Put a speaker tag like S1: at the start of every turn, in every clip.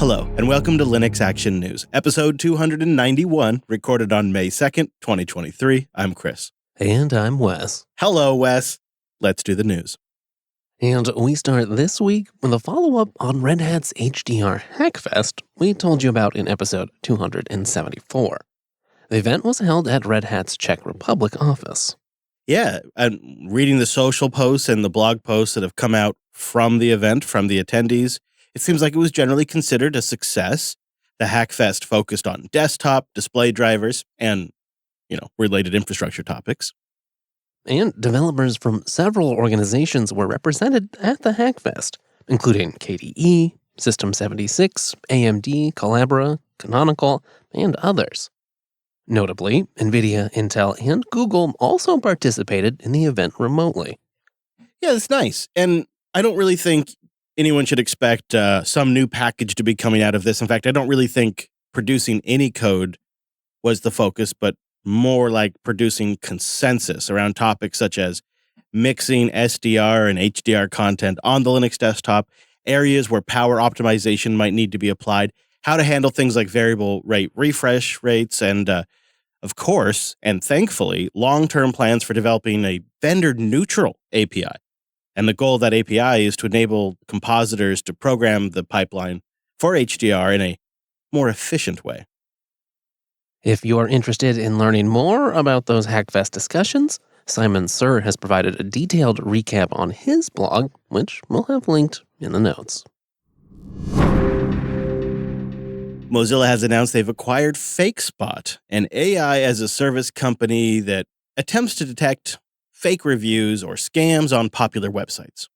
S1: Hello, and welcome to Linux Action News, episode 291, recorded on May 2nd, 2023. I'm Chris.
S2: And I'm Wes.
S1: Hello, Wes. Let's do the news.
S2: And we start this week with a follow-up on Red Hat's HDR Hackfest we told you about in episode 274. The event was held at Red Hat's Czech Republic office.
S1: Yeah, I'm reading the social posts and the blog posts that have come out from the event, from the attendees. It seems like it was generally considered a success. The Hackfest focused on desktop, display drivers, and, related infrastructure topics.
S2: And developers from several organizations were represented at the Hackfest, including KDE, System76, AMD, Collabora, Canonical, and others. Notably, NVIDIA, Intel, and Google also participated in the event remotely.
S1: Yeah, that's nice. And I don't really think anyone should expect some new package to be coming out of this. In fact, I don't really think producing any code was the focus, but more like producing consensus around topics such as mixing SDR and HDR content on the Linux desktop, areas where power optimization might need to be applied, how to handle things like variable rate refresh rates, and of course, and thankfully, long-term plans for developing a vendor-neutral API. And the goal of that API is to enable compositors to program the pipeline for HDR in a more efficient way.
S2: If you are interested in learning more about those Hackfest discussions, Simon Sir has provided a detailed recap on his blog, which we'll have linked in the notes.
S1: Mozilla has announced they've acquired Fakespot, an AI-as-a-service company that attempts to detect fake reviews or scams on popular websites.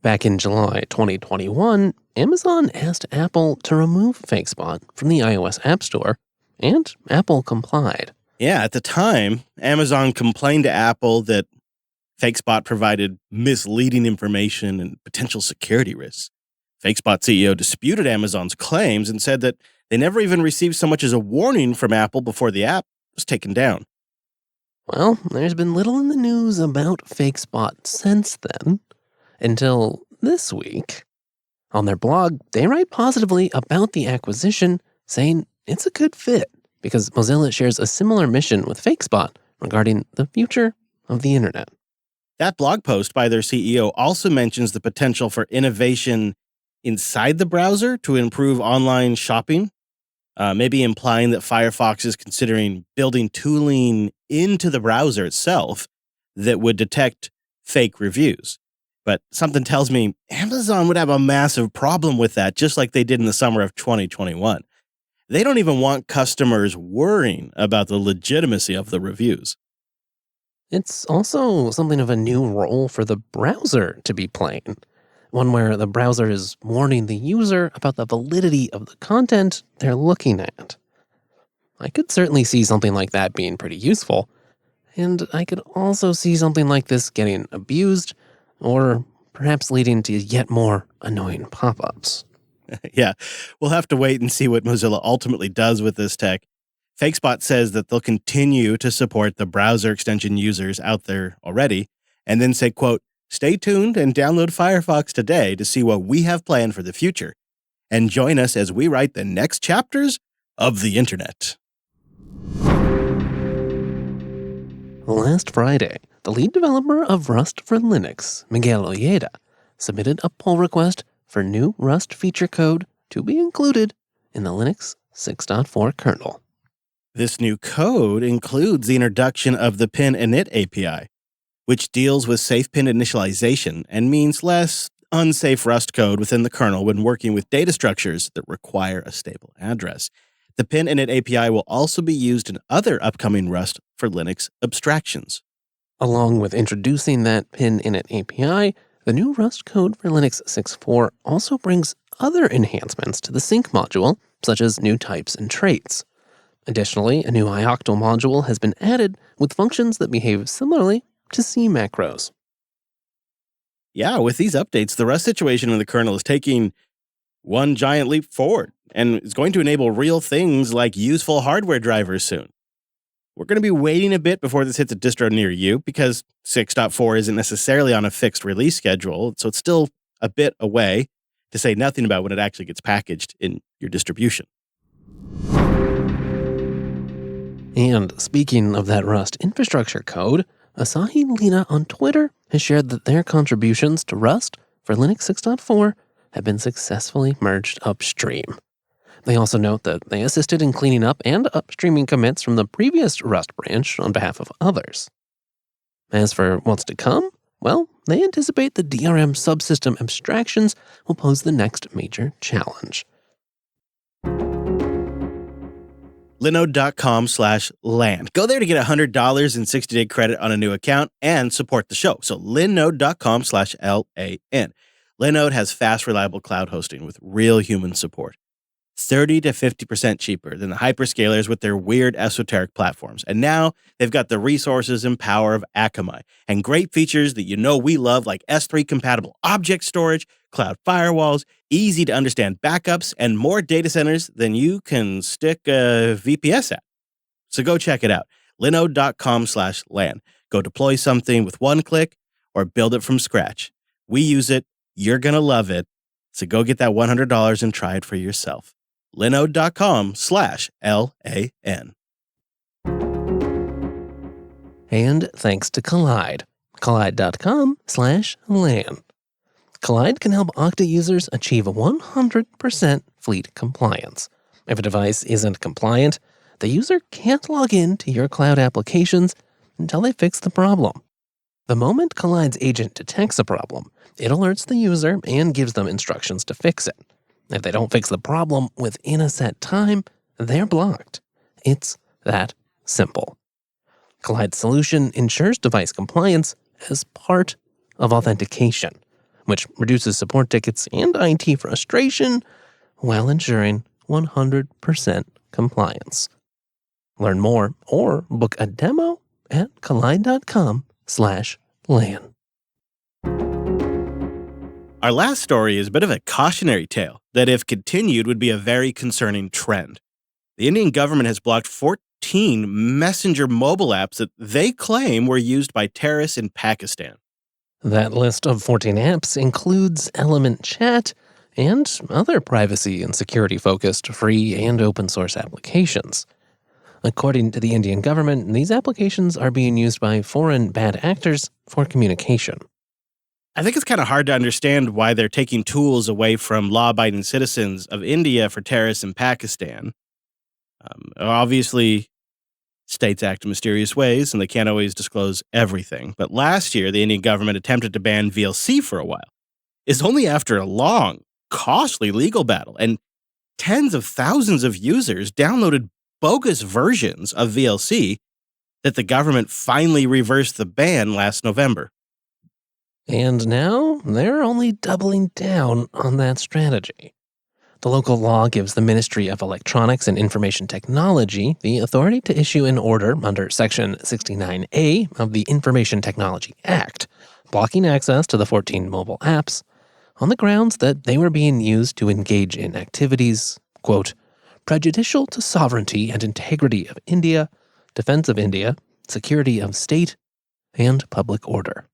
S2: Back in July 2021, Amazon asked Apple to remove Fakespot from the iOS App Store, and Apple complied.
S1: Yeah, at the time, Amazon complained to Apple that Fakespot provided misleading information and potential security risks. Fakespot CEO disputed Amazon's claims and said that they never even received so much as a warning from Apple before the app was taken down.
S2: Well, there's been little in the news about Fakespot since then, until this week. On their blog, they write positively about the acquisition, saying it's a good fit because Mozilla shares a similar mission with Fakespot regarding the future of the internet.
S1: That blog post by their CEO also mentions the potential for innovation inside the browser to improve online shopping, maybe implying that Firefox is considering building tooling into the browser itself that would detect fake reviews. But something tells me Amazon would have a massive problem with that, just like they did in the summer of 2021. They don't even want customers worrying about the legitimacy of the reviews.
S2: It's also something of a new role for the browser to be playing, one where the browser is warning the user about the validity of the content they're looking at. I could certainly see something like that being pretty useful, and I could also see something like this getting abused, or perhaps leading to yet more annoying pop-ups.
S1: Yeah, we'll have to wait and see what Mozilla ultimately does with this tech. Fakespot says that they'll continue to support the browser extension users out there already, and then say, quote, "Stay tuned and download Firefox today to see what we have planned for the future. And join us as we write the next chapters of the internet."
S2: Last Friday, the lead developer of Rust for Linux, Miguel Ojeda, submitted a pull request for new Rust feature code to be included in the Linux 6.4 kernel.
S1: This new code includes the introduction of the pin-init API, which deals with safe pin initialization and means less unsafe Rust code within the kernel when working with data structures that require a stable address. The pin-init API will also be used in other upcoming Rust for Linux abstractions.
S2: Along with introducing that pin-init API, the new Rust code for Linux 6.4 also brings other enhancements to the sync module, such as new types and traits. Additionally, a new ioctl module has been added with functions that behave similarly to C macros.
S1: Yeah, with these updates, the Rust situation in the kernel is taking one giant leap forward and is going to enable real things like useful hardware drivers soon. We're going to be waiting a bit before this hits a distro near you because 6.4 isn't necessarily on a fixed release schedule, so it's still a bit away. to say nothing about when it actually gets packaged in your distribution.
S2: And speaking of that Rust infrastructure code, Asahi Lina on Twitter has shared that their contributions to Rust for Linux 6.4 have been successfully merged upstream. They also note that they assisted in cleaning up and upstreaming commits from the previous Rust branch on behalf of others. As for what's to come, well, they anticipate the DRM subsystem abstractions will pose the next major challenge.
S1: Linode.com/LAN. Go there to get $100 in 60-day credit on a new account and support the show. So linode.com/LAN. Linode has fast, reliable cloud hosting with real human support. 30 to 50% cheaper than the hyperscalers with their weird esoteric platforms. And now they've got the resources and power of Akamai and great features that you know we love, like S3 compatible object storage, cloud firewalls, easy to understand backups, and more data centers than you can stick a VPS at. So go check it out. Linode.com/LAN. Go deploy something with one click or build it from scratch. We use it. You're going to love it. So go get that $100 and try it for yourself. Linode.com/LAN.
S2: And thanks to Collide. Collide.com/LAN. Collide can help Okta users achieve 100% fleet compliance. If a device isn't compliant, the user can't log in to your cloud applications until they fix the problem. The moment Collide's agent detects a problem, it alerts the user and gives them instructions to fix it. If they don't fix the problem within a set time, they're blocked. It's that simple. Collide's solution ensures device compliance as part of authentication, which reduces support tickets and IT frustration while ensuring 100% compliance. Learn more or book a demo at collide.com/LAN.
S1: Our last story is a bit of a cautionary tale that, if continued, would be a very concerning trend. The Indian government has blocked 14 messenger mobile apps that they claim were used by terrorists in Pakistan.
S2: That list of 14 apps includes Element Chat and other privacy and security-focused free and open-source applications. According to the Indian government, these applications are being used by foreign bad actors for communication.
S1: I think it's kind of hard to understand why they're taking tools away from law-abiding citizens of India for terrorists in Pakistan. Obviously, states act in mysterious ways, and they can't always disclose everything. But last year, the Indian government attempted to ban VLC for a while. It's only after a long, costly legal battle, and tens of thousands of users downloaded bogus versions of VLC that the government finally reversed the ban last November.
S2: And now they're only doubling down on that strategy. The local law gives the Ministry of Electronics and Information Technology the authority to issue an order under Section 69A of the Information Technology Act, blocking access to the 14 mobile apps on the grounds that they were being used to engage in activities, quote, prejudicial to sovereignty and integrity of India, defense of India, security of state, and public order.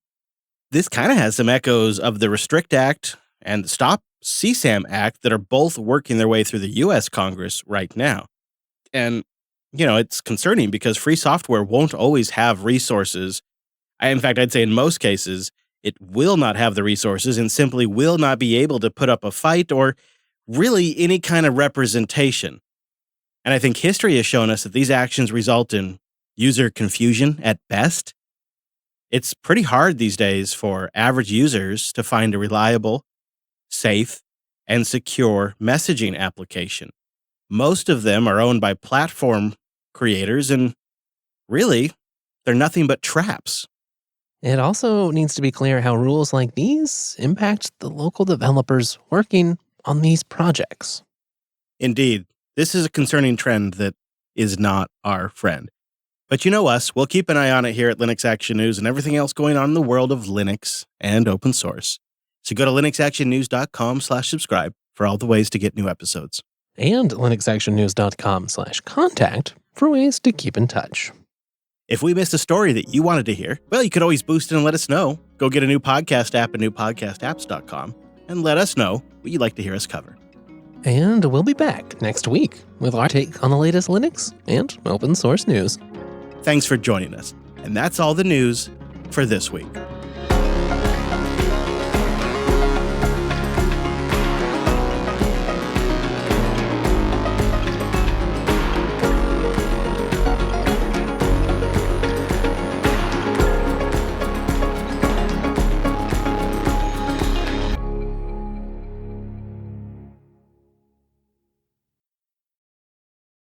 S1: This kind of has some echoes of the Restrict Act and the Stop CSAM Act that are both working their way through the U.S. Congress right now. And, it's concerning because free software won't always have resources. In fact, I'd say in most cases, it will not have the resources and simply will not be able to put up a fight or really any kind of representation. And I think history has shown us that these actions result in user confusion at best. It's pretty hard these days for average users to find a reliable, safe, and secure messaging application. Most of them are owned by platform creators, and really, they're nothing but traps.
S2: It also needs to be clear how rules like these impact the local developers working on these projects.
S1: Indeed, this is a concerning trend that is not our friend. But you know us, we'll keep an eye on it here at Linux Action News and everything else going on in the world of Linux and open source. So go to linuxactionnews.com/subscribe for all the ways to get new episodes.
S2: And linuxactionnews.com/contact for ways to keep in touch.
S1: If we missed a story that you wanted to hear, well, you could always boost it and let us know. Go get a new podcast app at newpodcastapps.com. and let us know what you'd like to hear us cover.
S2: And we'll be back next week with our take on the latest Linux and open source news.
S1: Thanks for joining us. And that's all the news for this week.